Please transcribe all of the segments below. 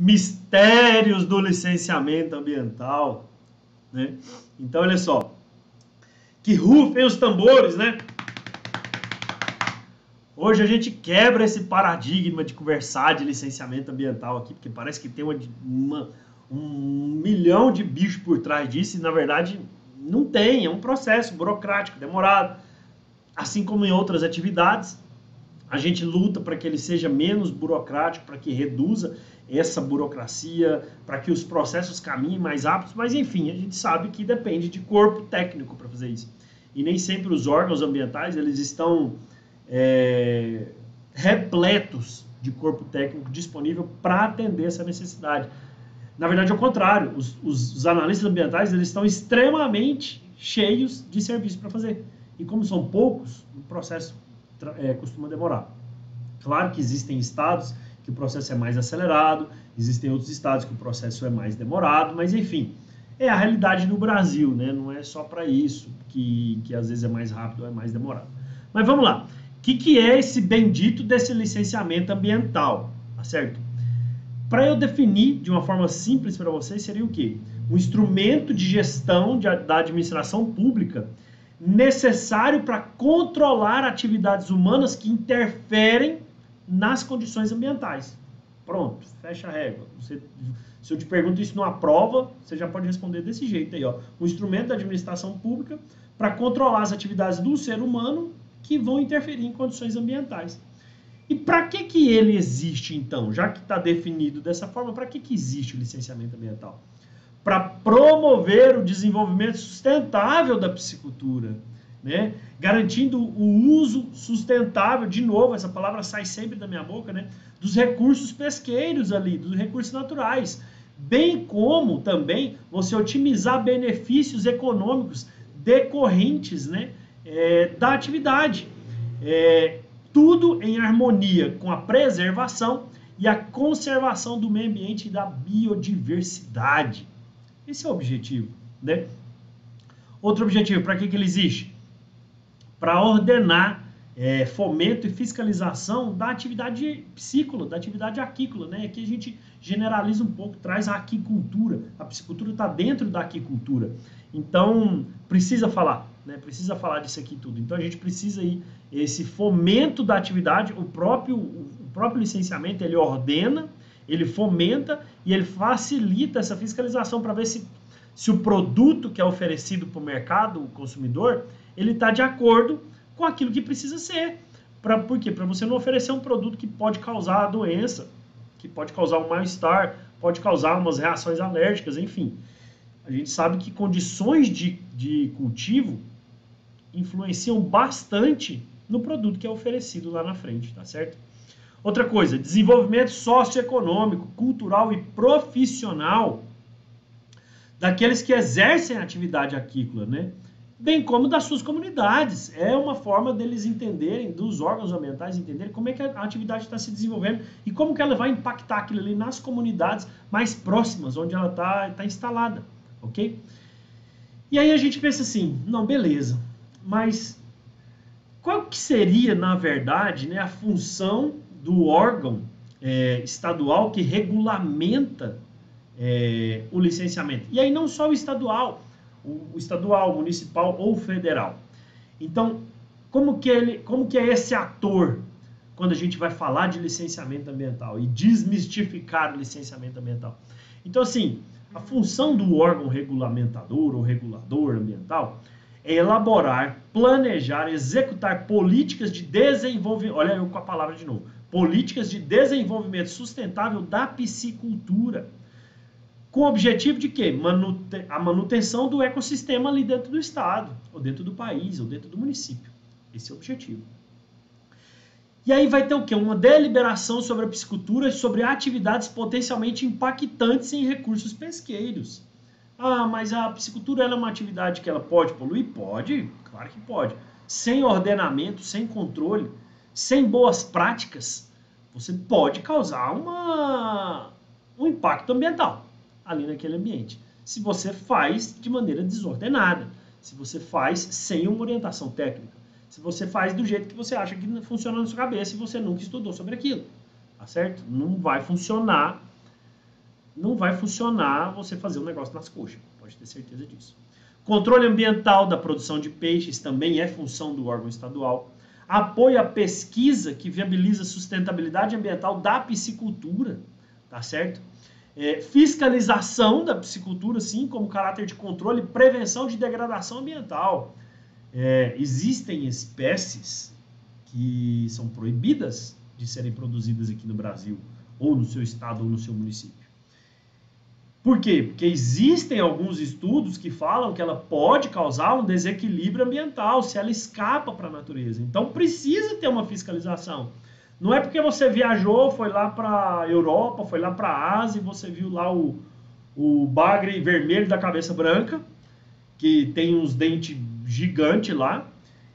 mistérios do licenciamento ambiental, né? Então, olha só, que rufem os tambores, né? Hoje a gente quebra esse paradigma de conversar de licenciamento ambiental aqui, porque parece que tem um milhão de bichos por trás disso, e na verdade não tem, é um processo burocrático, demorado. Assim como em outras atividades, a gente luta para que ele seja menos burocrático, para que reduza essa burocracia, para que os processos caminhem mais rápidos, mas enfim, a gente sabe que depende de corpo técnico para fazer isso. E nem sempre os órgãos ambientais eles estão repletos de corpo técnico disponível para atender essa necessidade. Na verdade, ao contrário, os analistas ambientais eles estão extremamente cheios de serviço para fazer. E como são poucos, o processo costuma demorar. Claro que existem estados que o processo é mais acelerado, existem outros estados que o processo é mais demorado, mas enfim, é a realidade no Brasil, né? Não é só para isso que às vezes é mais rápido ou é mais demorado. Mas vamos lá. O que é esse bendito desse licenciamento ambiental? Tá certo? Para eu definir de uma forma simples para vocês, seria o quê? Um instrumento de gestão da administração pública necessário para controlar atividades humanas que interferem nas condições ambientais. Pronto, fecha a régua. Se eu te pergunto isso numa prova, você já pode responder desse jeito aí, ó. Um instrumento da administração pública para controlar as atividades do ser humano que vão interferir em condições ambientais. E para que ele existe, então? Já que está definido dessa forma, para que existe o licenciamento ambiental? Para promover o desenvolvimento sustentável da piscicultura, né? Garantindo o uso sustentável, de novo, essa palavra sai sempre da minha boca, né? Dos recursos pesqueiros ali, dos recursos naturais, bem como também você otimizar benefícios econômicos decorrentes, né, da atividade. Tudo em harmonia com a preservação e a conservação do meio ambiente e da biodiversidade. Esse é o objetivo, né? Outro objetivo, para que ele existe? Para ordenar fomento e fiscalização da atividade piscícola, da atividade aquícola, né? Aqui a gente generaliza um pouco, traz a aquicultura. A piscicultura está dentro da aquicultura. Então, precisa falar, né? Precisa falar disso aqui tudo. Então, a gente precisa aí, esse fomento da atividade, o próprio licenciamento, ele ordena, ele fomenta e ele facilita essa fiscalização para ver se o produto que é oferecido para o mercado, o consumidor, ele está de acordo com aquilo que precisa ser. Por quê? Para você não oferecer um produto que pode causar doença, que pode causar um mal-estar, pode causar umas reações alérgicas, enfim. A gente sabe que condições de cultivo influenciam bastante no produto que é oferecido lá na frente, tá certo? Outra coisa, desenvolvimento socioeconômico, cultural e profissional daqueles que exercem a atividade aquícola, né? Bem como das suas comunidades. É uma forma deles entenderem, dos órgãos ambientais entenderem como é que a atividade está se desenvolvendo e como que ela vai impactar aquilo ali nas comunidades mais próximas, onde ela está instalada, ok? E aí a gente pensa assim, não, beleza, mas qual que seria, na verdade, né, a função do órgão estadual que regulamenta o licenciamento? E aí não só o estadual, o municipal ou federal. Então, como que é esse ator quando a gente vai falar de licenciamento ambiental e desmistificar o licenciamento ambiental? Então, assim, a função do órgão regulamentador ou regulador ambiental é elaborar, planejar, executar políticas de desenvolvimento, olha eu com a palavra de novo, políticas de desenvolvimento sustentável da piscicultura, com o objetivo de quê? A manutenção do ecossistema ali dentro do estado, ou dentro do país, ou dentro do município. Esse é o objetivo. E aí vai ter o quê? Uma deliberação sobre a piscicultura e sobre atividades potencialmente impactantes em recursos pesqueiros. Ah, mas a piscicultura ela é uma atividade que ela pode poluir? Pode, claro que pode. Sem ordenamento, sem controle, sem boas práticas, você pode causar um impacto ambiental ali naquele ambiente. Se você faz de maneira desordenada, se você faz sem uma orientação técnica, se você faz do jeito que você acha que funciona na sua cabeça e você nunca estudou sobre aquilo, tá certo? Não vai funcionar não vai funcionar você fazer um negócio nas coxas, pode ter certeza disso. Controle ambiental da produção de peixes também é função do órgão estadual. Apoio à pesquisa que viabiliza a sustentabilidade ambiental da piscicultura, tá certo? Fiscalização da piscicultura, sim, como caráter de controle e prevenção de degradação ambiental. Existem espécies que são proibidas de serem produzidas aqui no Brasil, ou no seu estado, ou no seu município. Por quê? Porque existem alguns estudos que falam que ela pode causar um desequilíbrio ambiental se ela escapa para a natureza. Então precisa ter uma fiscalização. Não é porque você viajou, foi lá para a Europa, foi lá para a Ásia e você viu lá o bagre vermelho da cabeça branca, que tem uns dentes gigantes lá,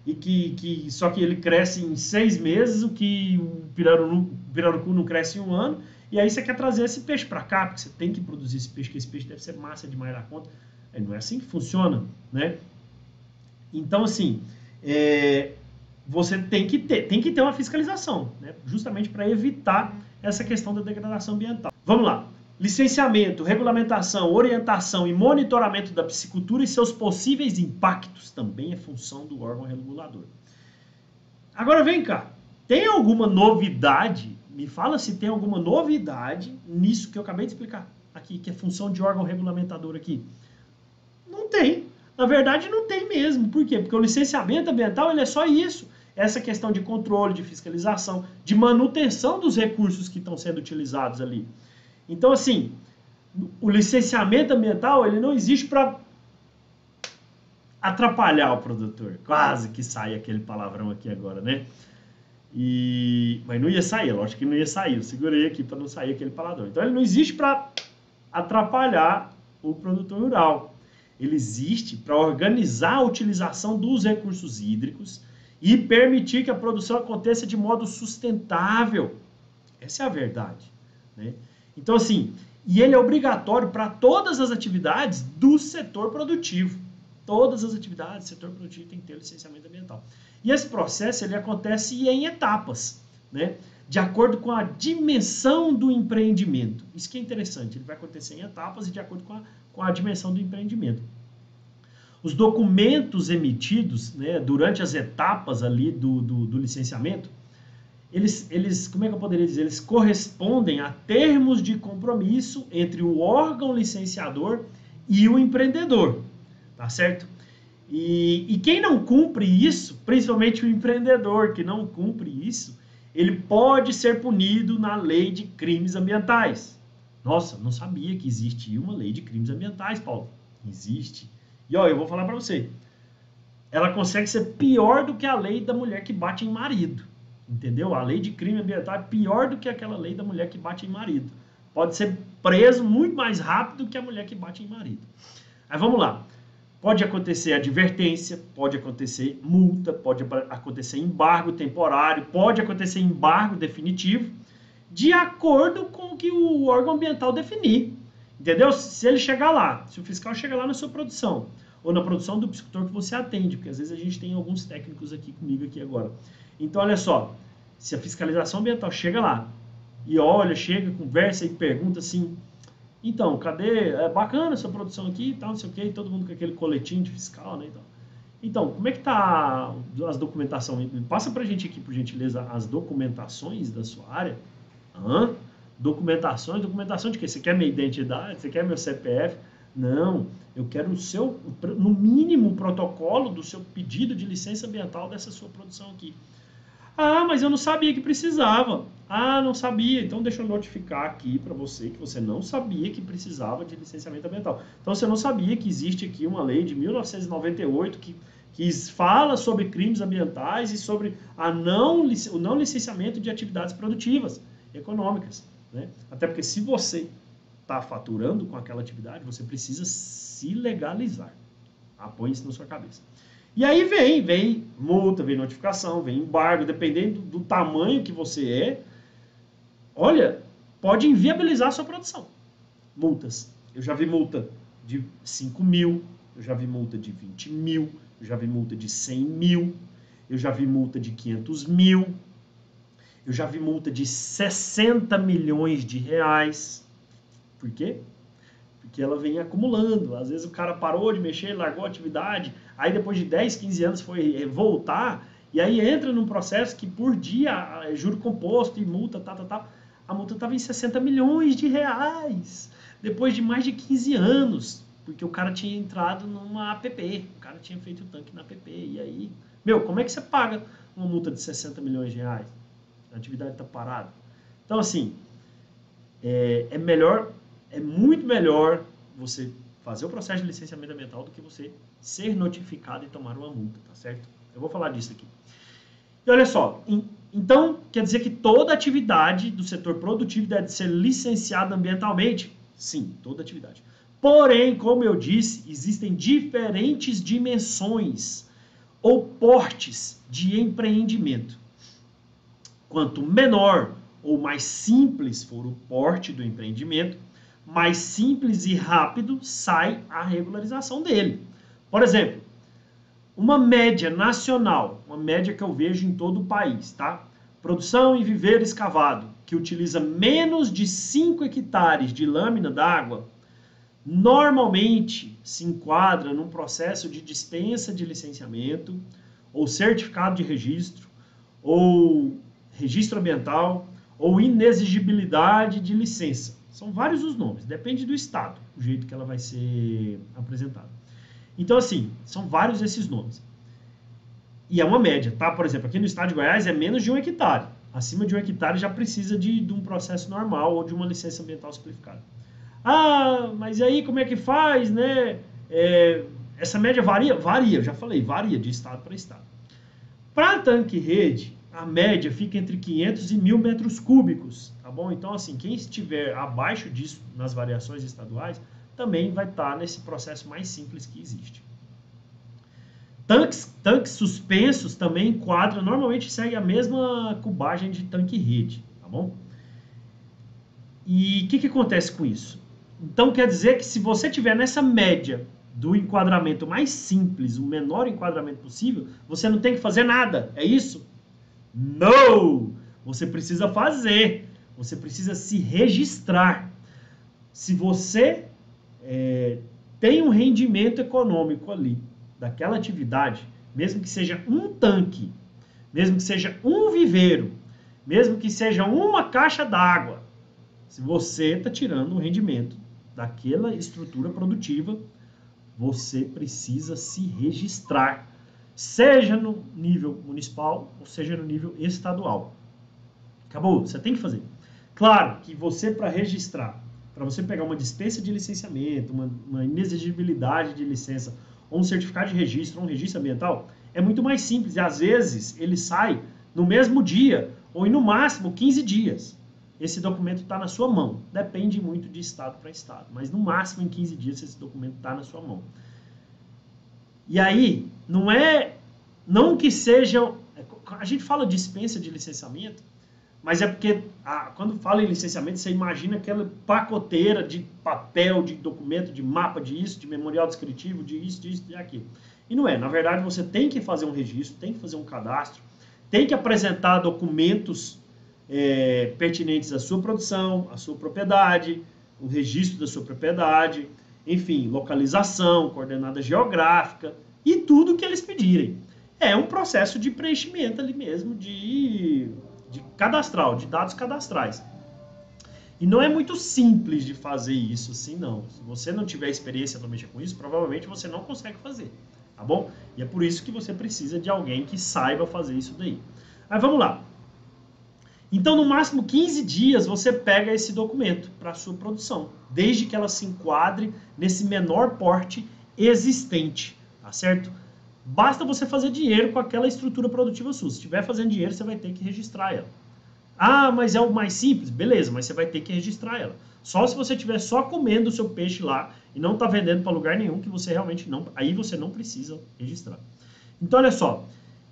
e só que ele cresce em 6 meses, o que o pirarucu não cresce em 1 ano. E aí você quer trazer esse peixe para cá, porque você tem que produzir esse peixe, porque esse peixe deve ser massa demais da conta. Não é assim que funciona, né? Então, assim, você tem que ter uma fiscalização, né? Justamente para evitar essa questão da degradação ambiental. Vamos lá. Licenciamento, regulamentação, orientação e monitoramento da piscicultura e seus possíveis impactos também é função do órgão regulador. Agora vem cá, tem alguma novidade? Me fala se tem alguma novidade nisso que eu acabei de explicar aqui, que é função de órgão regulamentador aqui. Não tem. Na verdade, não tem mesmo. Por quê? Porque o licenciamento ambiental ele é só isso. Essa questão de controle, de fiscalização, de manutenção dos recursos que estão sendo utilizados ali. Então, assim, o licenciamento ambiental ele não existe para atrapalhar o produtor. Quase que sai aquele palavrão aqui agora, né? Mas não ia sair, lógico que não ia sair. Eu segurei aqui para não sair aquele palavrão. Então, ele não existe para atrapalhar o produtor rural. Ele existe para organizar a utilização dos recursos hídricos e permitir que a produção aconteça de modo sustentável. Essa é a verdade, né? Então, assim, e ele é obrigatório para todas as atividades do setor produtivo. Todas as atividades do setor produtivo tem que ter licenciamento ambiental. E esse processo ele acontece em etapas, né? De acordo com a dimensão do empreendimento. Isso que é interessante, ele vai acontecer em etapas e de acordo com a dimensão do empreendimento. Os documentos emitidos, né, durante as etapas ali do licenciamento, eles, como é que eu poderia dizer? Eles correspondem a termos de compromisso entre o órgão licenciador e o empreendedor, tá certo? E quem não cumpre isso, principalmente o empreendedor que não cumpre isso, ele pode ser punido na lei de crimes ambientais. Nossa, não sabia que existia uma lei de crimes ambientais, Paulo. Existe. E ó, eu vou falar para você, ela consegue ser pior do que a lei da mulher que bate em marido. Entendeu? A lei de crime ambiental é pior do que aquela lei da mulher que bate em marido. Pode ser preso muito mais rápido que a mulher que bate em marido. Aí vamos lá. Pode acontecer advertência, pode acontecer multa, pode acontecer embargo temporário, pode acontecer embargo definitivo, de acordo com o que o órgão ambiental definir. Entendeu? Se ele chegar lá, se o fiscal chegar lá na sua produção, ou na produção do piscicultor que você atende, porque às vezes a gente tem alguns técnicos aqui comigo aqui agora. Então, olha só, se a fiscalização ambiental chega lá e olha, chega, conversa e pergunta assim, então, cadê? É bacana essa produção aqui e tal, não sei o quê, todo mundo com aquele coletinho de fiscal, né? Então, como é que tá as documentações? Passa pra gente aqui, por gentileza, as documentações da sua área. Documentação de quê? Você quer minha identidade? Você quer meu CPF? Não, eu quero no mínimo, o protocolo do seu pedido de licença ambiental dessa sua produção aqui. Ah, mas eu não sabia que precisava. Ah, não sabia. Então, deixa eu notificar aqui para você que você não sabia que precisava de licenciamento ambiental. Então, você não sabia que existe aqui uma lei de 1998 que fala sobre crimes ambientais e sobre o não licenciamento de atividades produtivas, econômicas, né? Até porque se você está faturando com aquela atividade, você precisa se legalizar. Põe isso na sua cabeça. E aí vem multa, vem notificação, vem embargo, dependendo do tamanho que você é, olha, pode inviabilizar a sua produção. Multas. Eu já vi multa de 5 mil, eu já vi multa de 20 mil, eu já vi multa de 100 mil, eu já vi multa de 500 mil, eu já vi multa de 60 milhões de reais. Por quê? Porque ela vem acumulando. Às vezes o cara parou de mexer, largou a atividade, aí depois de 10, 15 anos foi voltar, e aí entra num processo que por dia, juro composto e multa, a multa estava em 60 milhões de reais, depois de mais de 15 anos, porque o cara tinha entrado numa APP, o cara tinha feito o tanque na APP, e aí, como é que você paga uma multa de 60 milhões de reais? A atividade está parada. Então, assim, é muito melhor você fazer o processo de licenciamento ambiental do que você ser notificado e tomar uma multa, tá certo? Eu vou falar disso aqui. E olha só, então quer dizer que toda atividade do setor produtivo deve ser licenciada ambientalmente? Sim, toda atividade. Porém, como eu disse, existem diferentes dimensões ou portes de empreendimento. Quanto menor ou mais simples for o porte do empreendimento, mais simples e rápido sai a regularização dele. Por exemplo, uma média nacional, uma média que eu vejo em todo o país, tá? Produção em viveiro escavado, que utiliza menos de 5 hectares de lâmina d'água, normalmente se enquadra num processo de dispensa de licenciamento, ou certificado de registro, ou registro ambiental, ou inexigibilidade de licença. São vários os nomes, depende do estado, o jeito que ela vai ser apresentada. Então, assim, são vários esses nomes. E é uma média, tá? Por exemplo, aqui no estado de Goiás é menos de 1 hectare. Acima de 1 hectare já precisa de um processo normal ou de uma licença ambiental simplificada. Ah, mas aí como é que faz, né? Essa média varia? Varia, já falei, varia de estado para estado. Para tanque-rede, a média fica entre 500 e 1.000 metros cúbicos, tá bom? Então, assim, quem estiver abaixo disso nas variações estaduais, também vai estar nesse processo mais simples que existe. Tanques suspensos também enquadram, normalmente segue a mesma cubagem de tanque-rede, tá bom? E o que acontece com isso? Então, quer dizer que se você tiver nessa média do enquadramento mais simples, o menor enquadramento possível, você não tem que fazer nada, é isso? Não! Você precisa fazer, você precisa se registrar. Se você tem um rendimento econômico ali, daquela atividade, mesmo que seja um tanque, mesmo que seja um viveiro, mesmo que seja uma caixa d'água, se você está tirando um rendimento daquela estrutura produtiva, você precisa se registrar, seja no nível municipal ou seja no nível estadual. Acabou, você tem que fazer. Claro que você, para registrar, para você pegar uma dispensa de licenciamento, uma inexigibilidade de licença, ou um certificado de registro, ou um registro ambiental, é muito mais simples. E às vezes ele sai no mesmo dia, ou no máximo 15 dias. Esse documento está na sua mão. Depende muito de estado para estado, mas no máximo em 15 dias esse documento está na sua mão. E aí, não que seja... A gente fala dispensa de licenciamento, mas é porque quando fala em licenciamento, você imagina aquela pacoteira de papel, de documento, de mapa, de isso, de memorial descritivo, de isso, de aquilo. E não é. Na verdade, você tem que fazer um registro, tem que fazer um cadastro, tem que apresentar documentos pertinentes à sua produção, à sua propriedade, o registro da sua propriedade, enfim, localização, coordenada geográfica e tudo que eles pedirem. É um processo de preenchimento ali mesmo, de cadastral, de dados cadastrais. E não é muito simples de fazer isso assim, não. Se você não tiver experiência para mexer com isso, provavelmente você não consegue fazer, tá bom? E é por isso que você precisa de alguém que saiba fazer isso daí. Mas vamos lá. Então, no máximo 15 dias, você pega esse documento para a sua produção, desde que ela se enquadre nesse menor porte existente, tá certo? Basta você fazer dinheiro com aquela estrutura produtiva sua. Se estiver fazendo dinheiro, você vai ter que registrar ela. Ah, mas é o mais simples? Beleza, mas você vai ter que registrar ela. Só se você estiver só comendo o seu peixe lá e não está vendendo para lugar nenhum, que você realmente não... Aí você não precisa registrar. Então, olha só.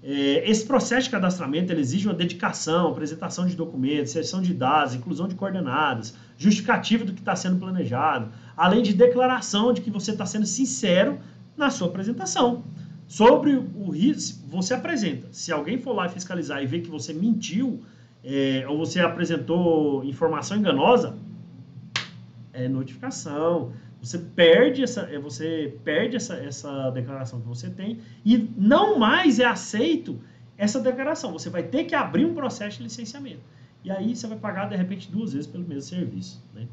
Esse processo de cadastramento ele exige uma dedicação, apresentação de documentos, inserção de dados, inclusão de coordenadas, justificativa do que está sendo planejado, além de declaração de que você está sendo sincero na sua apresentação. Sobre o risco, você apresenta. Se alguém for lá fiscalizar e ver que você mentiu ou você apresentou informação enganosa, notificação, você perde essa declaração que você tem e não mais é aceito essa declaração. Você vai ter que abrir um processo de licenciamento. E aí você vai pagar, de repente, 2 vezes pelo mesmo serviço, né?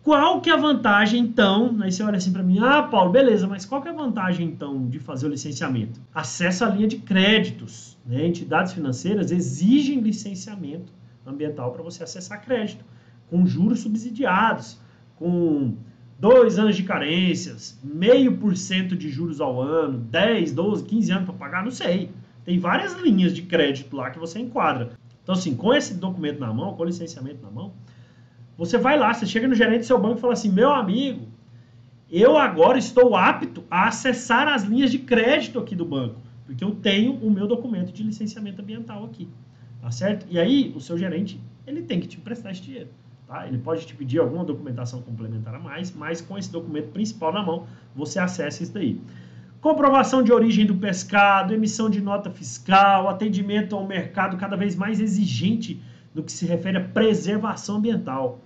Qual que é a vantagem, então? Aí você olha assim para mim, Paulo, beleza, mas qual que é a vantagem, então, de fazer o licenciamento? Acesso à linha de créditos, né? Entidades financeiras exigem licenciamento ambiental para você acessar crédito, com juros subsidiados, com 2 anos de carências, 0,5% de juros ao ano, 10, 12, 15 anos para pagar, não sei. Tem várias linhas de crédito lá que você enquadra. Então, assim, com esse documento na mão, com o licenciamento na mão, você vai lá, você chega no gerente do seu banco e fala assim, meu amigo, eu agora estou apto a acessar as linhas de crédito aqui do banco, porque eu tenho o meu documento de licenciamento ambiental aqui, tá certo? E aí, o seu gerente, ele tem que te emprestar esse dinheiro, tá? Ele pode te pedir alguma documentação complementar a mais, mas com esse documento principal na mão, você acessa isso daí. Comprovação de origem do pescado, emissão de nota fiscal, atendimento ao mercado cada vez mais exigente no que se refere à preservação ambiental.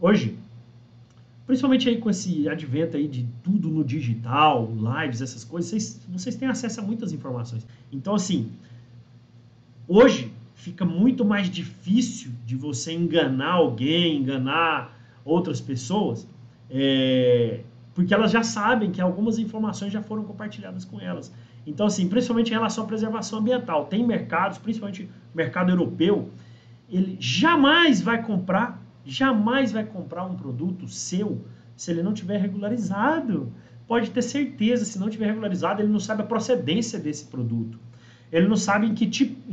Hoje, principalmente aí com esse advento aí de tudo no digital, lives, essas coisas, vocês têm acesso a muitas informações. Então, assim, hoje fica muito mais difícil de você enganar alguém, enganar outras pessoas, porque elas já sabem que algumas informações já foram compartilhadas com elas. Então, assim, principalmente em relação à preservação ambiental, tem mercados, principalmente o mercado europeu, ele jamais vai comprar um produto seu se ele não tiver regularizado. Pode ter certeza, se não tiver regularizado, ele não sabe a procedência desse produto. Ele não sabe em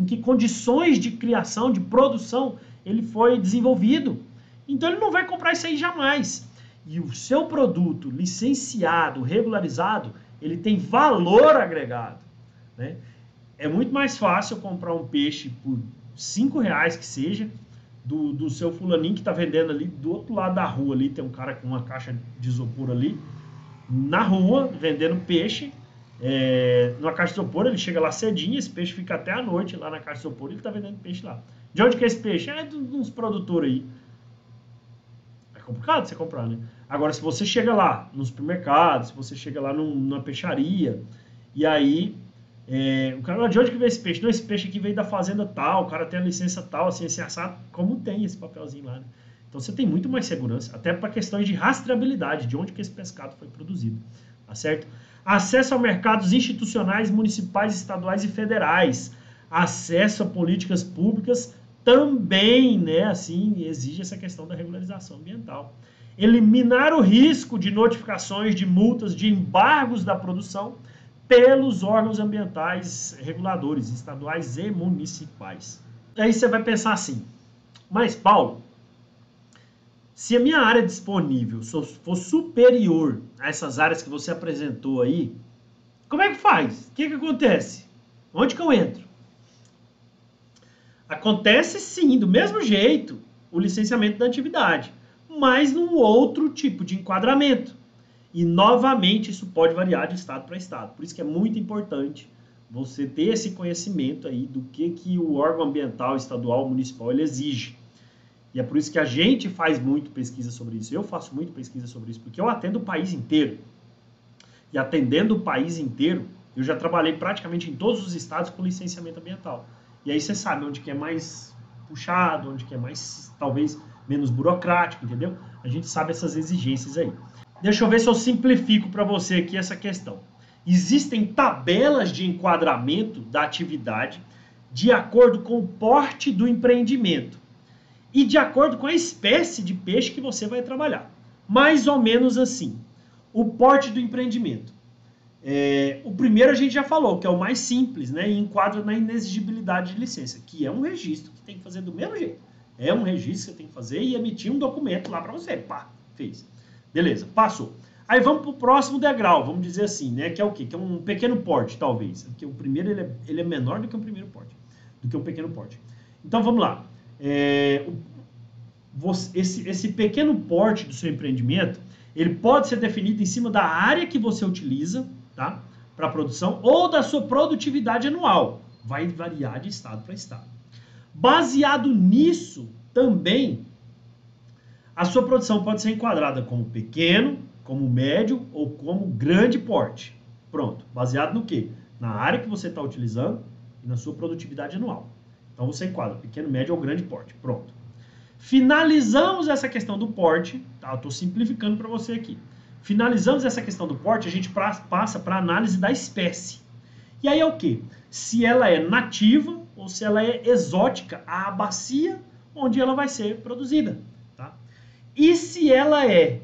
que condições de criação, de produção ele foi desenvolvido. Então ele não vai comprar isso aí jamais. E o seu produto licenciado, regularizado, ele tem valor agregado, né? É muito mais fácil comprar um peixe por R$5 que seja, do seu fulaninho que está vendendo ali do outro lado da rua ali, tem um cara com uma caixa de isopor ali, na rua, vendendo peixe, numa caixa de isopor, ele chega lá cedinho, esse peixe fica até a noite lá na caixa de isopor, ele está vendendo peixe lá. De onde que é esse peixe? É de uns produtores aí. É complicado você comprar, né? Agora, se você chega lá no supermercado, se você chega lá numa peixaria, e aí o cara, de onde que veio esse peixe? Não, esse peixe aqui veio da fazenda tal, o cara tem a licença tal, assim, esse assado, como tem esse papelzinho lá, né? Então você tem muito mais segurança, até para questões de rastreabilidade, de onde que esse pescado foi produzido, tá certo? Acesso a mercados institucionais, municipais, estaduais e federais, acesso a políticas públicas também, né, assim, exige essa questão da regularização ambiental. Eliminar o risco de notificações, de multas, de embargos da produção pelos órgãos ambientais reguladores, estaduais e municipais. Aí você vai pensar assim, mas Paulo, se a minha área disponível for superior a essas áreas que você apresentou aí, como é que faz? O que acontece? Onde que eu entro? Acontece sim, do mesmo jeito, o licenciamento da atividade, mas num outro tipo de enquadramento. E, novamente, isso pode variar de estado para estado. Por isso que é muito importante você ter esse conhecimento aí do que o órgão ambiental, estadual, municipal, ele exige. E é por isso que a gente faz muito pesquisa sobre isso. Eu faço muito pesquisa sobre isso, porque eu atendo o país inteiro. E atendendo o país inteiro, eu já trabalhei praticamente em todos os estados com licenciamento ambiental. E aí você sabe onde que é mais puxado, onde que é mais, talvez, menos burocrático, entendeu? A gente sabe essas exigências aí. Deixa eu ver se eu simplifico para você aqui essa questão. Existem tabelas de enquadramento da atividade de acordo com o porte do empreendimento e de acordo com a espécie de peixe que você vai trabalhar. Mais ou menos assim. O porte do empreendimento. O primeiro a gente já falou, que é o mais simples, né? E enquadra na inexigibilidade de licença, que é um registro que tem que fazer do mesmo jeito. É um registro que você tem que fazer e emitir um documento lá para você. Pá, fez. Beleza, passou. Aí vamos para o próximo degrau, vamos dizer assim, né? Que é o quê? Que é um pequeno porte, talvez. Porque o primeiro ele é menor do que o primeiro porte, do que o pequeno porte. Então vamos lá. Esse pequeno porte do seu empreendimento, ele pode ser definido em cima da área que você utiliza, tá? Para a produção ou da sua produtividade anual. Vai variar de estado para estado. Baseado nisso, também A sua produção pode ser enquadrada como pequeno, como médio ou como grande porte. Pronto. Baseado no quê? Na área que você está utilizando e na sua produtividade anual. Então você enquadra pequeno, médio ou grande porte. Pronto. Finalizamos essa questão do porte. Tá? Eu estou simplificando para você aqui. Finalizamos essa questão do porte, a gente passa para a análise da espécie. E aí é o quê? Se ela é nativa ou se ela é exótica, a bacia onde ela vai ser produzida. Tá? E se ela é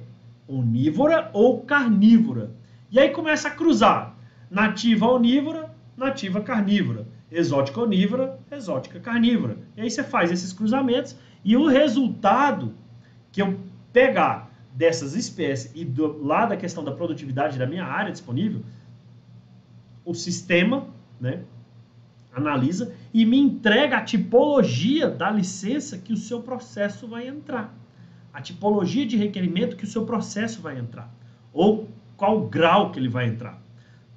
onívora ou carnívora. E aí começa a cruzar. Nativa onívora, nativa carnívora. Exótica onívora, exótica carnívora. E aí você faz esses cruzamentos e o resultado que eu pegar dessas espécies e lá da questão da produtividade da minha área disponível, o sistema, né, analisa e me entrega a tipologia da licença que o seu processo vai entrar. A tipologia de requerimento que o seu processo vai entrar. Ou qual grau que ele vai entrar.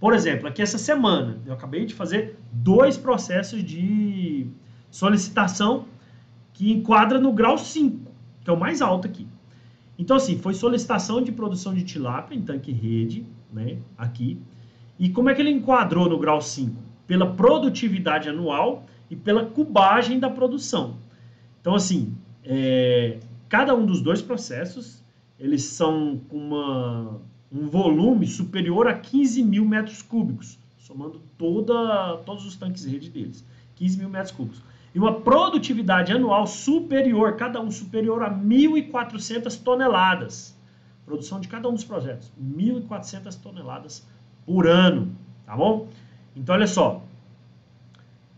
Por exemplo, aqui essa semana, eu acabei de fazer 2 processos de solicitação que enquadra no grau 5, que é o mais alto aqui. Então, assim, foi solicitação de produção de tilápia em tanque-rede, né, aqui. E como é que ele enquadrou no grau 5? Pela produtividade anual e pela cubagem da produção. Então, assim, cada um dos 2 processos, eles são com um volume superior a 15 mil metros cúbicos, somando todos os tanques-rede deles, 15 mil metros cúbicos. E uma produtividade anual superior, cada um superior a 1.400 toneladas. Produção de cada um dos projetos, 1.400 toneladas por ano, tá bom? Então, olha só.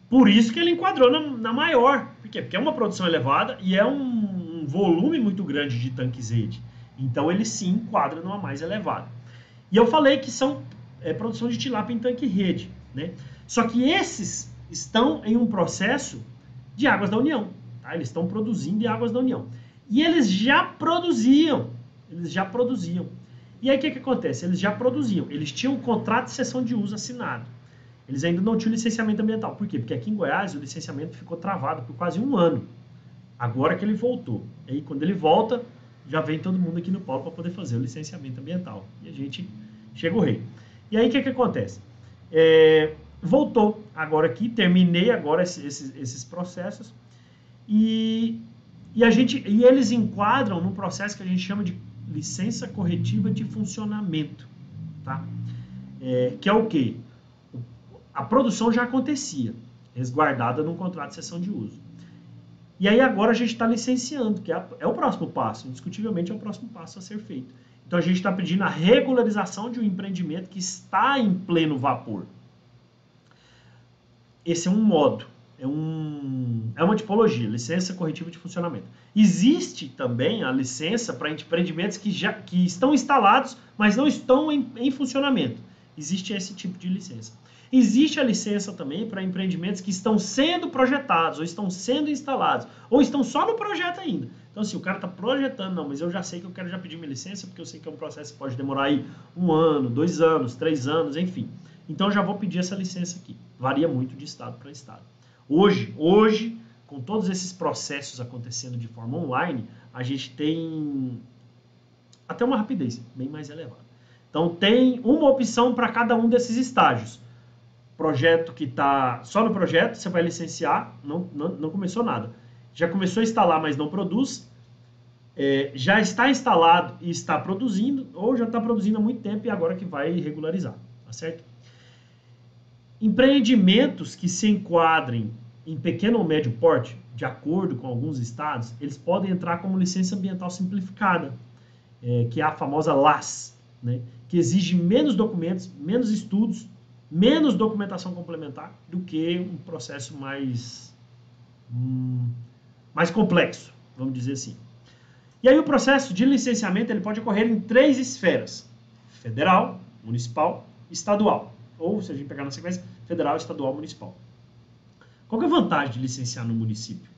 Por isso que ele enquadrou na maior. Por quê? Porque é uma produção elevada e é um volume muito grande de tanques-rede. Então, ele sim enquadra numa mais elevada. E eu falei que são produção de tilápia em tanque-rede, né? Só que esses estão em um processo de Águas da União. Tá? Eles estão produzindo em Águas da União. E eles já produziam. E aí o que acontece? Eles já produziam. Eles tinham um contrato de cessão de uso assinado. Eles ainda não tinham licenciamento ambiental. Por quê? Porque aqui em Goiás o licenciamento ficou travado por quase 1 ano. Agora que ele voltou. E aí quando ele volta, já vem todo mundo aqui no polo para poder fazer o licenciamento ambiental. E a gente chega o rei. E aí o que acontece? Voltou agora aqui, terminei agora esses processos e eles enquadram num processo que a gente chama de licença corretiva de funcionamento, tá? Que é o quê? A produção já acontecia, resguardada num contrato de cessão de uso. E aí agora a gente está licenciando, que é o próximo passo, indiscutivelmente é o próximo passo a ser feito. Então a gente está pedindo a regularização de um empreendimento que está em pleno vapor. Esse é um modo, é uma tipologia, licença corretiva de funcionamento. Existe também a licença para empreendimentos que estão instalados, mas não estão em funcionamento. Existe esse tipo de licença. Existe a licença também para empreendimentos que estão sendo projetados, ou estão sendo instalados, ou estão só no projeto ainda. Então, assim, o cara está projetando, não, mas eu já sei que eu quero já pedir minha licença, porque eu sei que é um processo que pode demorar aí 1 ano, 2 anos, 3 anos, enfim. Então, eu já vou pedir essa licença aqui. Varia muito de estado para estado. Hoje, com todos esses processos acontecendo de forma online, a gente tem até uma rapidez bem mais elevada. Então, tem uma opção para cada um desses estágios. Projeto que está só no projeto, você vai licenciar, não começou nada. Já começou a instalar, mas não produz. Já está instalado e está produzindo, ou já está produzindo há muito tempo e agora que vai regularizar, tá certo? Empreendimentos que se enquadrem em pequeno ou médio porte, de acordo com alguns estados, eles podem entrar como licença ambiental simplificada, que é a famosa LAS, né? Que exige menos documentos, menos estudos, menos documentação complementar do que um processo mais complexo, vamos dizer assim. E aí o processo de licenciamento ele pode ocorrer em 3 esferas: federal, municipal, estadual. Ou, se a gente pegar na sequência, federal, estadual, municipal. Qual que é a vantagem de licenciar no município?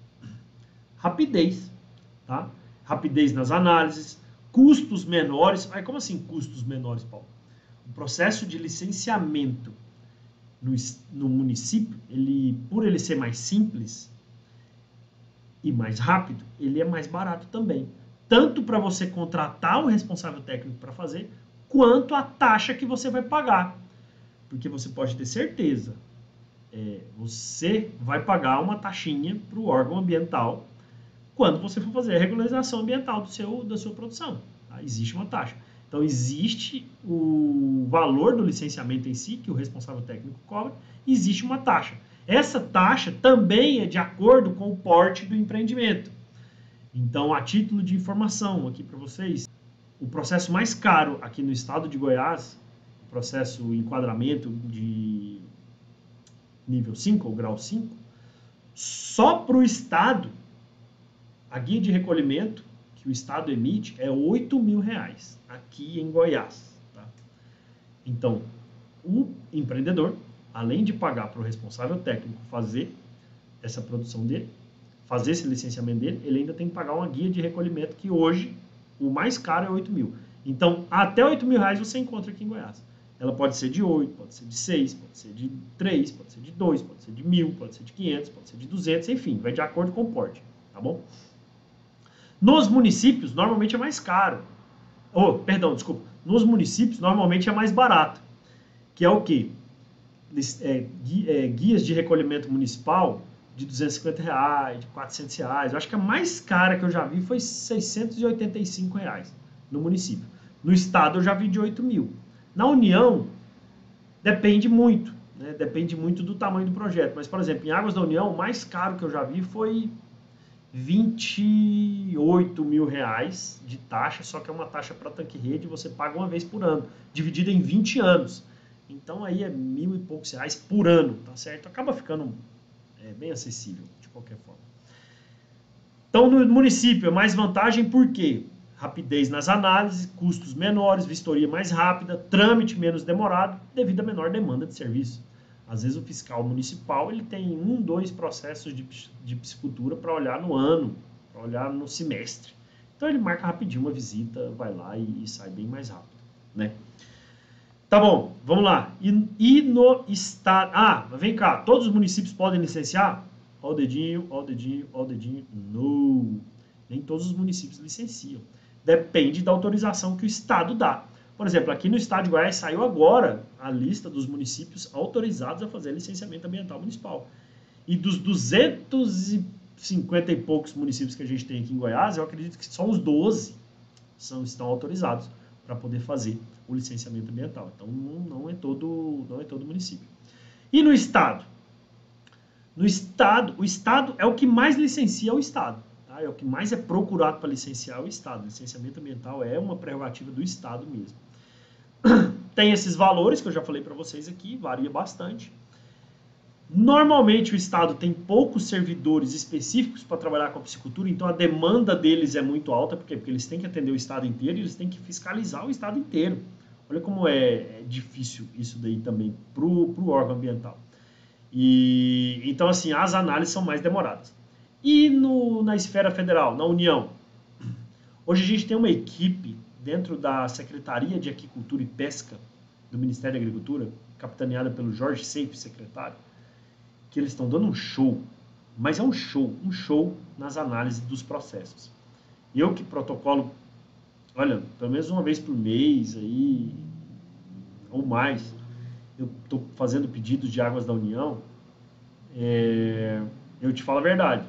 Rapidez, tá? Rapidez nas análises, custos menores. Aí, como assim custos menores, Paulo? O processo de licenciamento no município, por ele ser mais simples e mais rápido, ele é mais barato também. tanto para você contratar o responsável técnico para fazer, quanto a taxa que você vai pagar. Porque você pode ter certeza, você vai pagar uma taxinha para o órgão ambiental quando você for fazer a regularização ambiental da sua produção. Tá? Existe uma taxa. Então, existe o valor do licenciamento em si, que o responsável técnico cobra, e existe uma taxa. Essa taxa também é de acordo com o porte do empreendimento. Então, a título de informação aqui para vocês, o processo mais caro aqui no estado de Goiás, o processo enquadramento de nível 5 ou grau 5, só para o estado, a guia de recolhimento que o estado emite é R$8.000 aqui em Goiás. Tá? Então, o empreendedor, além de pagar para o responsável técnico fazer essa produção dele, fazer esse licenciamento dele, ele ainda tem que pagar uma guia de recolhimento que hoje o mais caro é R$8.000. Então, até R$8.000 você encontra aqui em Goiás. Ela pode ser de 8, pode ser de 6, pode ser de 3, pode ser de 2, pode ser de 1.000, pode ser de 500, pode ser de 200, enfim, vai de acordo com o porte, tá bom? Nos municípios, normalmente é mais caro. Nos municípios, normalmente é mais barato. Que é o quê? Guias de recolhimento municipal de R$250, de R$400. Eu acho que a mais cara que eu já vi foi R$685 no município. No estado eu já vi de 8.000. Na União, depende muito. Né? Depende muito do tamanho do projeto. Mas, por exemplo, em Águas da União, o mais caro que eu já vi foi R$28.000 de taxa, só que é uma taxa para tanque-rede, você paga uma vez por ano, dividida em 20 anos. Então aí é R$1.000 e poucos por ano, tá certo? Acaba ficando bem acessível, de qualquer forma. Então no município é mais vantagem por quê? Rapidez nas análises, custos menores, vistoria mais rápida, trâmite menos demorado, devido à menor demanda de serviço. Às vezes o fiscal municipal ele tem 2 processos de piscicultura para olhar no ano, para olhar no semestre. Então ele marca rapidinho uma visita, vai lá e sai bem mais rápido, né? Tá bom, vamos lá. E no estado... vem cá, todos os municípios podem licenciar? Ó o dedinho, ó o dedinho, ó o dedinho. Não, nem todos os municípios licenciam. Depende da autorização que o estado dá. Por exemplo, aqui no estado de Goiás saiu agora a lista dos municípios autorizados a fazer licenciamento ambiental municipal. E dos 250 e poucos municípios que a gente tem aqui em Goiás, eu acredito que só uns 12 estão autorizados para poder fazer o licenciamento ambiental. Então, não é todo município. E no estado? O estado é o que mais licencia o estado. Tá? É o que mais é procurado para licenciar o estado. O licenciamento ambiental é uma prerrogativa do estado mesmo. Tem esses valores que eu já falei para vocês aqui, varia bastante. Normalmente o estado tem poucos servidores específicos para trabalhar com a piscicultura, então a demanda deles é muito alta, porque eles têm que atender o estado inteiro e eles têm que fiscalizar o estado inteiro. Olha como é difícil isso daí também para o órgão ambiental. Então, assim, as análises são mais demoradas. E na esfera federal, na União? Hoje a gente tem uma equipe dentro da Secretaria de Aquicultura e Pesca do Ministério da Agricultura, capitaneada pelo Jorge Seife, secretário, que eles estão dando um show, mas é um show nas análises dos processos. Eu que protocolo, olha, pelo menos uma vez por mês, aí, ou mais, eu estou fazendo pedidos de águas da União, eu te falo a verdade,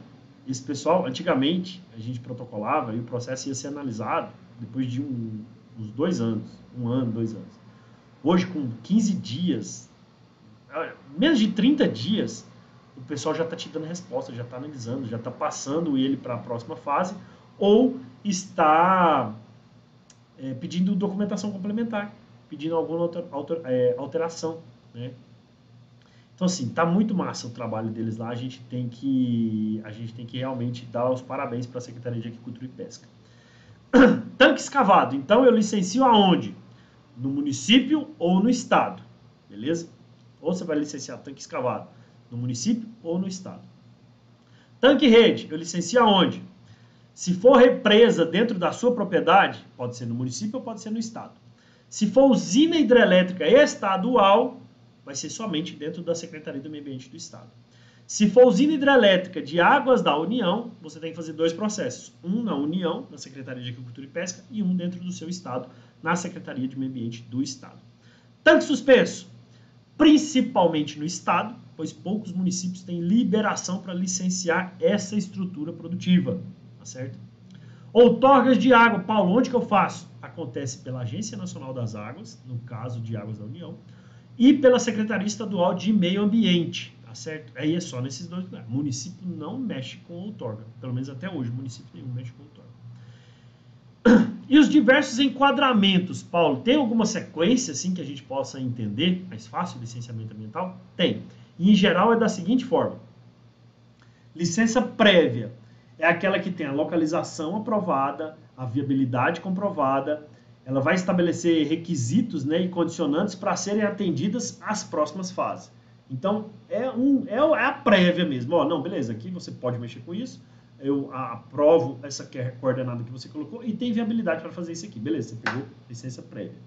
esse pessoal, antigamente, a gente protocolava e o processo ia ser analisado depois de uns 2 anos, 1 ano, 2 anos. Hoje, com 15 dias, menos de 30 dias, o pessoal já está te dando resposta, já está analisando, já está passando ele para a próxima fase, ou está pedindo documentação complementar, pedindo alguma alteração, né? Então, assim, está muito massa o trabalho deles lá, a gente tem que realmente dar os parabéns para a Secretaria de Agricultura e Pesca. Tanque escavado, então eu licencio aonde? No município ou no estado, beleza? Ou você vai licenciar tanque escavado no município ou no estado. Tanque rede, eu licencio aonde? Se for represa dentro da sua propriedade, pode ser no município ou pode ser no estado. Se for usina hidrelétrica estadual, vai ser somente dentro da Secretaria do Meio Ambiente do estado. Se for usina hidrelétrica de águas da União, você tem que fazer 2 processos. Um na União, na Secretaria de Agricultura e Pesca, e um dentro do seu estado, na Secretaria de Meio Ambiente do estado. Tanque suspenso, principalmente no estado, pois poucos municípios têm liberação para licenciar essa estrutura produtiva, tá certo? Outorgas de água, Paulo, onde que eu faço? Acontece pela Agência Nacional das Águas, no caso de Águas da União, e pela Secretaria Estadual de Meio Ambiente, tá certo? Aí é só nesses 2 lugares. O município não mexe com outorga, pelo menos até hoje, o município nenhum mexe com outorga. E os diversos enquadramentos, Paulo, tem alguma sequência assim que a gente possa entender mais fácil, licenciamento ambiental? Tem. E em geral é da seguinte forma: licença prévia é aquela que tem a localização aprovada, a viabilidade comprovada, ela vai estabelecer requisitos, né, e condicionantes para serem atendidas as próximas fases. Então, é a prévia mesmo. Ó, não, beleza, aqui você pode mexer com isso, eu aprovo essa coordenada que você colocou e tem viabilidade para fazer isso aqui. Beleza, você pegou licença prévia.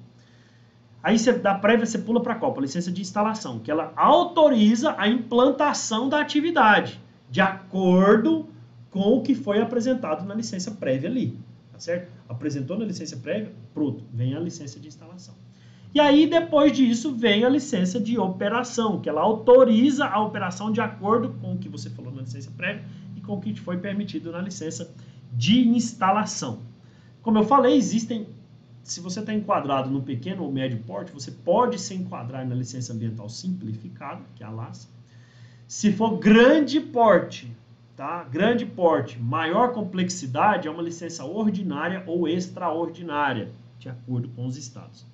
Aí, da prévia, você pula para qual? Para a licença de instalação, que ela autoriza a implantação da atividade, de acordo com o que foi apresentado na licença prévia ali, tá certo? Apresentou na licença prévia, pronto, vem a licença de instalação. E aí, depois disso, vem a licença de operação, que ela autoriza a operação de acordo com o que você falou na licença prévia e com o que foi permitido na licença de instalação. Como eu falei, existem, se você está enquadrado no pequeno ou médio porte, você pode se enquadrar na licença ambiental simplificada, que é a LAS. Se for grande porte, tá? Grande porte, maior complexidade, é uma licença ordinária ou extraordinária, de acordo com os estados.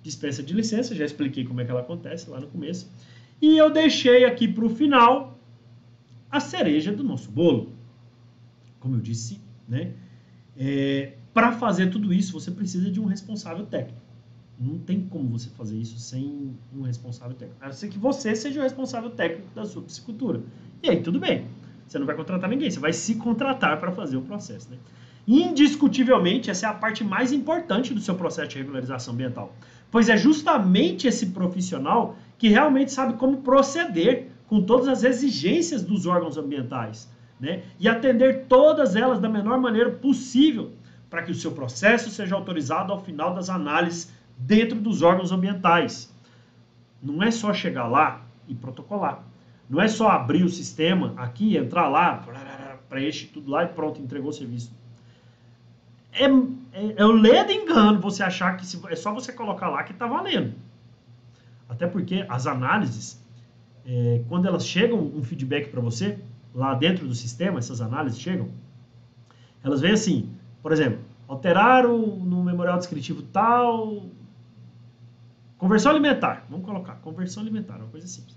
Dispensa de licença, já expliquei como é que ela acontece lá no começo. E eu deixei aqui para o final a cereja do nosso bolo. Como eu disse, né? Para fazer tudo isso, você precisa de um responsável técnico. Não tem como você fazer isso sem um responsável técnico. A não ser que você seja o responsável técnico da sua piscicultura. E aí, tudo bem. Você não vai contratar ninguém, você vai se contratar para fazer o processo, né? Indiscutivelmente, essa é a parte mais importante do seu processo de regularização ambiental, pois é justamente esse profissional que realmente sabe como proceder com todas as exigências dos órgãos ambientais, né? E atender todas elas da menor maneira possível para que o seu processo seja autorizado ao final das análises dentro dos órgãos ambientais. Não é só chegar lá e protocolar. Não é só abrir o sistema aqui, entrar lá, preenche tudo lá e pronto, entregou o serviço. É o ledo engano você achar que é só você colocar lá que está valendo. Até porque as análises, quando elas chegam um feedback para você, lá dentro do sistema, essas análises chegam, elas vêm assim, por exemplo, alteraram no memorial descritivo tal, conversão alimentar, vamos colocar, conversão alimentar, uma coisa simples.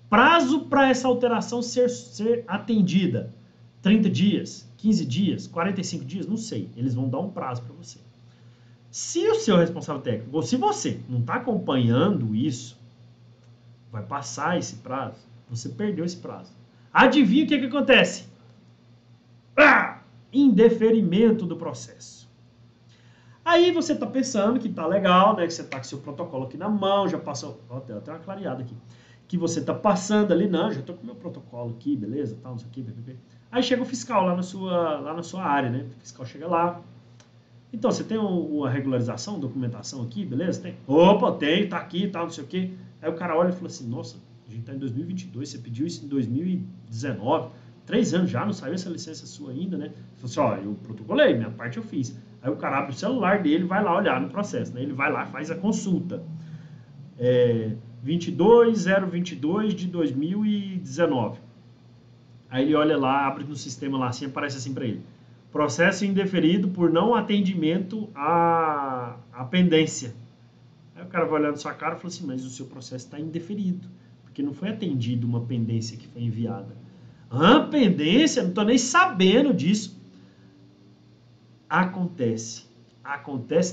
Prazo para essa alteração ser atendida, 30 dias, 15 dias, 45 dias, não sei. Eles vão dar um prazo para você. Se o seu responsável técnico, ou se você não está acompanhando isso, vai passar esse prazo, você perdeu esse prazo. Adivinha o que acontece? Indeferimento do processo. Aí você está pensando que está legal, né? Que você está com seu protocolo aqui na mão, já passou... Ó, tem até uma clareada aqui. Que você está passando ali, não, já estou com o meu protocolo aqui, beleza, tal, não sei o que, Aí chega o fiscal lá na sua área, né? O fiscal chega lá. Então, você tem uma regularização, documentação aqui, beleza? Tem. Opa, tem, tá aqui, tal, não sei o que. Aí o cara olha e fala assim, nossa, a gente tá em 2022, você pediu isso em 2019, 3 anos já, não saiu essa licença sua ainda, né? Ele falou assim, ó, eu protocolei, minha parte eu fiz. Aí o cara abre o celular dele, vai lá olhar no processo, né? Ele vai lá, faz a consulta. 22.022 de 2019. Aí ele olha lá, abre no sistema lá, assim, aparece assim para ele. Processo indeferido por não atendimento à pendência. Aí o cara vai olhando sua cara e fala assim, mas o seu processo está indeferido, porque não foi atendido uma pendência que foi enviada. Pendência? Não estou nem sabendo disso. Acontece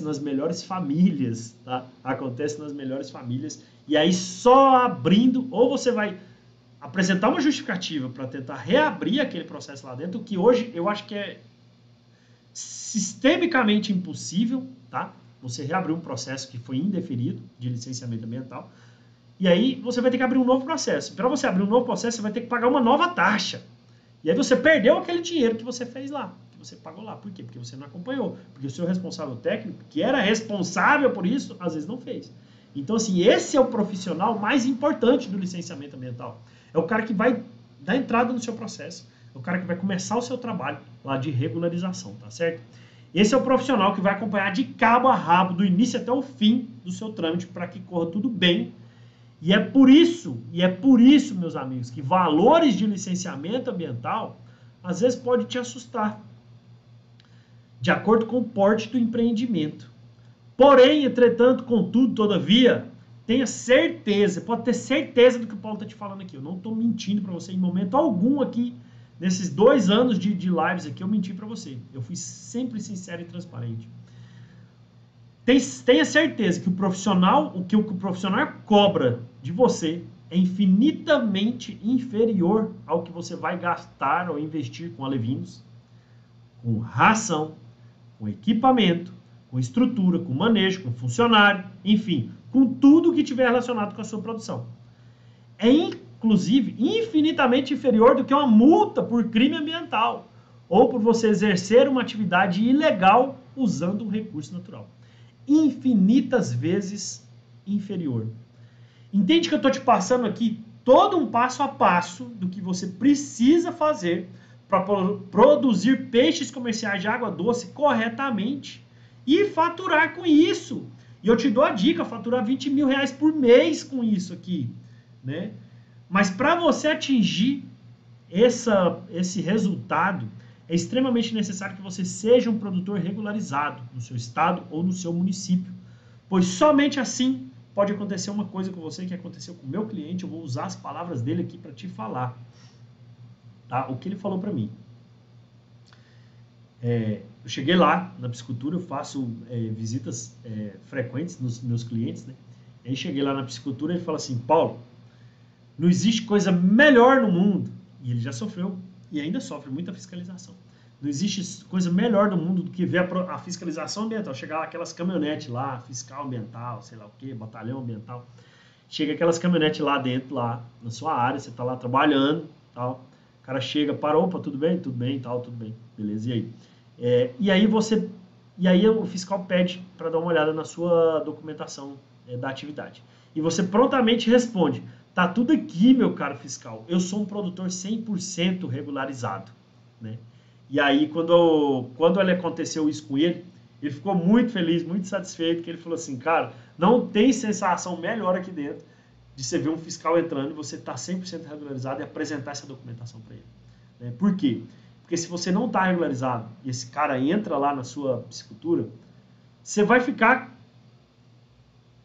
nas melhores famílias, tá? Acontece nas melhores famílias. E aí só abrindo, ou você vai apresentar uma justificativa para tentar reabrir aquele processo lá dentro, que hoje eu acho que é sistemicamente impossível, tá? Você reabrir um processo que foi indeferido de licenciamento ambiental. E aí você vai ter que abrir um novo processo. Para você abrir um novo processo, você vai ter que pagar uma nova taxa. E aí você perdeu aquele dinheiro que você fez lá, que você pagou lá. Por quê? Porque você não acompanhou. Porque o seu responsável técnico, que era responsável por isso, às vezes não fez. Então, assim, esse é o profissional mais importante do licenciamento ambiental. É o cara que vai dar entrada no seu processo. É o cara que vai começar o seu trabalho lá de regularização, tá certo? Esse é o profissional que vai acompanhar de cabo a rabo, do início até o fim do seu trâmite, para que corra tudo bem. E é por isso, meus amigos, que valores de licenciamento ambiental, às vezes pode te assustar, de acordo com o porte do empreendimento. Porém, entretanto, contudo, todavia, tenha certeza, pode ter certeza do que o Paulo está te falando aqui. Eu não estou mentindo para você em momento algum aqui, nesses 2 anos de lives aqui, eu menti para você. Eu fui sempre sincero e transparente. Tenha certeza que o profissional cobra de você é infinitamente inferior ao que você vai gastar ou investir com alevinos, com ração, com equipamento, com estrutura, com manejo, com funcionário, enfim, com tudo que tiver relacionado com a sua produção. É, inclusive, infinitamente inferior do que uma multa por crime ambiental ou por você exercer uma atividade ilegal usando um recurso natural. Infinitas vezes inferior. Entende que eu estou te passando aqui todo um passo a passo do que você precisa fazer para produzir peixes comerciais de água doce corretamente e faturar com isso. E eu te dou a dica, faturar 20 mil reais por mês com isso aqui, né? Mas para você atingir esse resultado, é extremamente necessário que você seja um produtor regularizado no seu estado ou no seu município, pois somente assim pode acontecer uma coisa com você que aconteceu com o meu cliente. Eu vou usar as palavras dele aqui para te falar, tá? O que ele falou para mim. Eu cheguei lá na piscicultura, eu faço visitas frequentes nos meus clientes, né? Aí cheguei lá na piscicultura e ele fala assim: Paulo, não existe coisa melhor no mundo, e ele já sofreu e ainda sofre muita fiscalização. Não existe coisa melhor no mundo do que ver a fiscalização ambiental. Chegar lá, aquelas caminhonetes lá, fiscal ambiental, sei lá o que, batalhão ambiental. Chega aquelas caminhonetes lá dentro, lá na sua área, você está lá trabalhando, tal. O cara chega, parou, opa, tudo bem, tal, tudo bem, beleza, e aí? E aí o fiscal pede para dar uma olhada na sua documentação da atividade. E você prontamente responde: tá tudo aqui, meu caro fiscal, eu sou um produtor 100% regularizado, né? E aí, quando aconteceu isso com ele, ele ficou muito feliz, muito satisfeito, que ele falou assim: cara, não tem sensação melhor aqui dentro de você ver um fiscal entrando e você estar 100% regularizado e apresentar essa documentação para ele, né? Por quê? Porque se você não está regularizado e esse cara entra lá na sua piscicultura, você vai ficar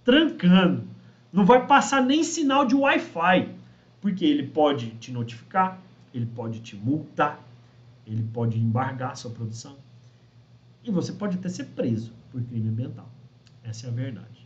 trancando. Não vai passar nem sinal de Wi-Fi, porque ele pode te notificar, ele pode te multar, ele pode embargar a sua produção e você pode até ser preso por crime ambiental. Essa é a verdade.